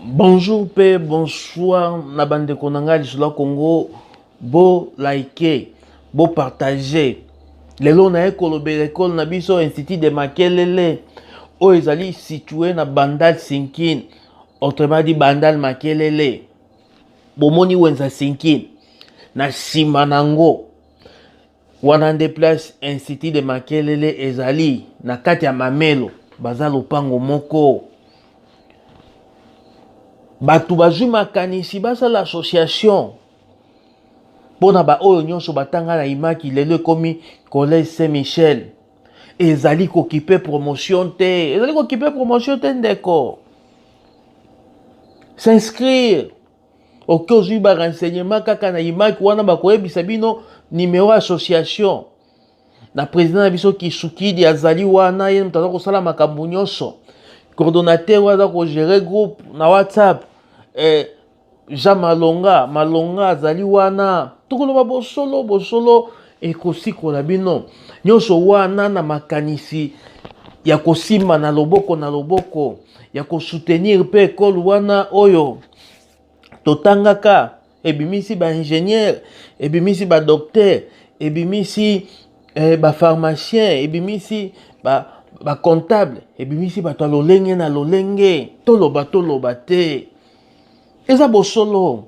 Bonjour pe bonsoir na bande konanga lisula Congo. Bo like, bo partager. Lelo na ekolobe l'école na biso Institut de Makelele o ezali situé na Bandal Sinkin, autrement dit Bandal Makelele. Bomoni wenza Sinkin na sima nango wana nde place Institut de Makelele ezali na kati ya Mamelo baza lopango moko. Batu bazwi makanisi basala association pona ba oyo nyonso batanga na imaki lelo komi Collège Saint-Michel ezali kokipe promotion te, ndeko. S'inscrire okozwi ba renseignement kaka na imaki wana bakoyebisa bino numéro association na président na biso Kisukidi azali wana ye mutaza kosala makambo nyonso. Coordonnateur waza ko gérer groupe na WhatsApp Jean Malonga azali wana tukoloba bosolo ekosikola bino nyonso wana na makanisi ya kosimba na loboko ya kosoutenir pe ekole wana oyo totangaka ebimisi ba ingénieur ebimisi ba docteur ebimisi ba pharmacien ebimisi ba comptable ebimisi bato lolenge na lolenge toloba te eza bosolo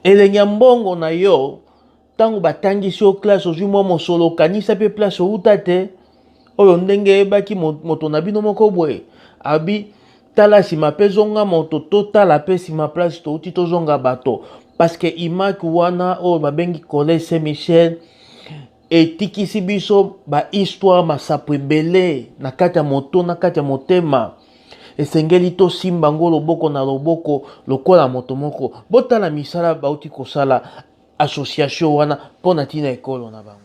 elenge mbongo na yo tango batangisi o classe ozwi mwa mosolo kanisa pe place outa te oyo ndenge ebaki moto na bino moko boye abi tala sima pe zonga moto totala pe sima place touti tozonga bato parce que imaki wana oyo babengi Collège Saint-Michel etikisi biso ba histoire masapo ebele na kati ya moto na kati ya motema esengeli to simba ngo loboko na loboko lokola moto moko botala misala bauti kosala association wana pona tina ekolo na bango.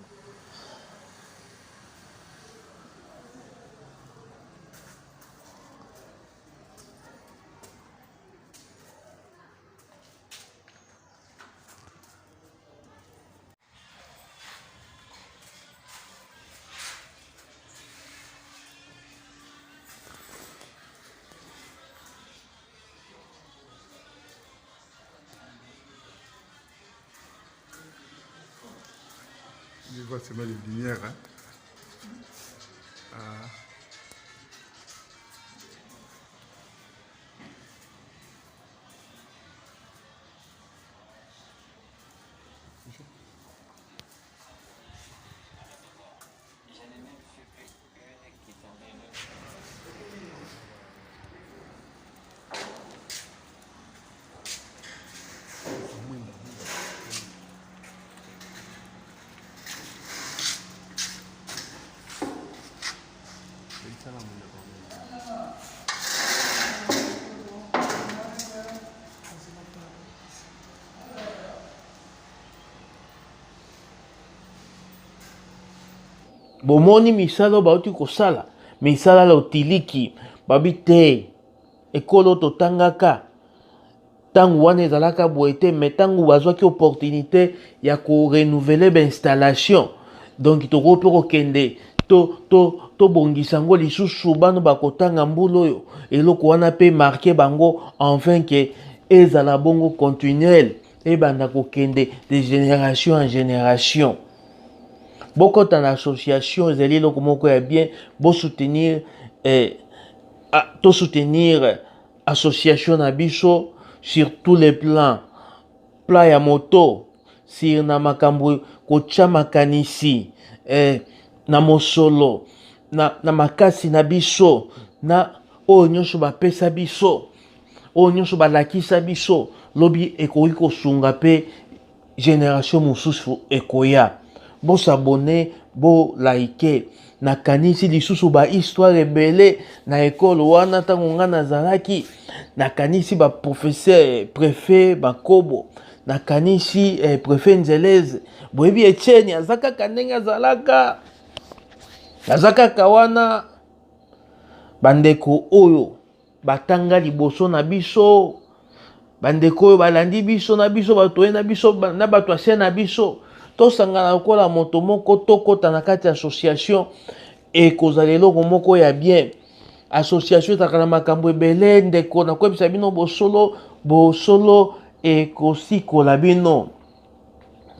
Je vois seulement les lumières. Hein. Bomoni misala bauti kosala misala la otiliki babi te ekolo totangaka tangu wana ezalaka boye te mais tangu bazwaki opportunité ya ko renouveler ba installation donc toko pe kokende to bongisa ngo lisusu bano bakotanga mbula oyo eloko wana pe marqué bango enfin que ezala bongo continuel ebanda kokende de génération en génération. Beaucoup d'associations ezali loko moko ya bien bo soutenir soutenir association na biso sur tous les plans ya moto sur na makambo kocha makanisi na mosolo na makasi na biso na oyo nyonso bapesa biso oyo nyonso balakisa biso lobi ekoki kosunga pe génération mosusu ekoya. Bo s'abonner, bo like na kanisi lisusu ba histoire ebele na ekolo wana tango nga nazalaki na kanisi ba professeur préfet bakobo na kanisi préfet Nzeleze boyebi Etienne azaka kanenga zalaka azaka kawana bandeko oyo batanga liboso na biso bandeko oyo balandi biso na biso bato na biso na bato asia na biso tosangana lokola moto moko tokota na kati association ekozala eloko moko ya bien association ezalaka na makambo ebele ndeko nakoyebisa bino bosolo ekosikola bino.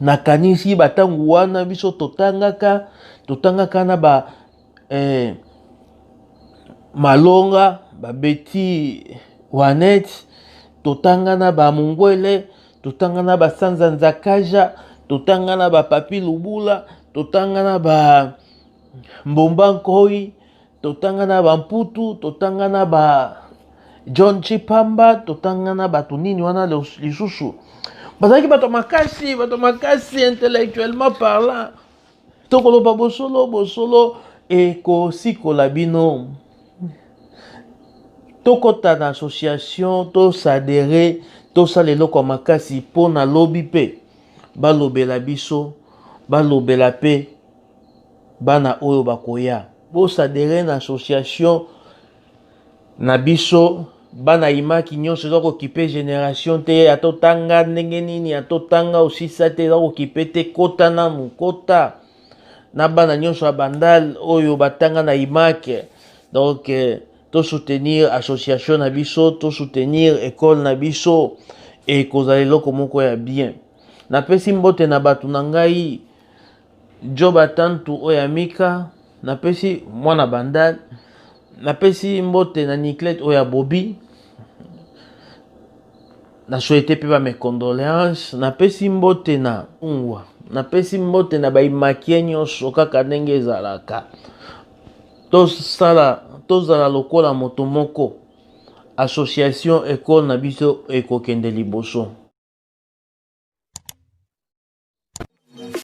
Nakanisi batangu wana biso totangaka na malonga babeti wanet, totanga na mungwele, totanga na sanza nzakaja, totanga na papi lubula, totanga na mbomba nkoi, totanga na mputu, totanga na John Chipamba, totanga na batu nini wana lisusu. Bazaki bato makasi intellectuellement parlant. Tokoloba bosolo ekosikola bino. Tokota na association, tosadere, tosaleloko makasi po na lobi pe. Balobela biso, balobela pe bana oyo bakoya. Bosadere na association na biso. Bana imaki nyonso za kokipe génération te atotanga ndenge nini atotanga osisa te za kokipe te kota nanu kota na bana nyonso abandal oyo batanga na imaki. Donc to soutenir association na biso, to soutenir école na biso et kozala eloko moko ya bien. Napesi mbote na batu na ngai Job Atantu oya Mika, napesi mwana bandal, napesi mbote na Niclette oya Bobby. Na souhaité pe mes condoléances, napesi mbote na Ungwa, napesi mbote na baimakie nyonso kaka ndenge ezalaka. Tozala lokola moto moko. Association école na biso ekokende liboso.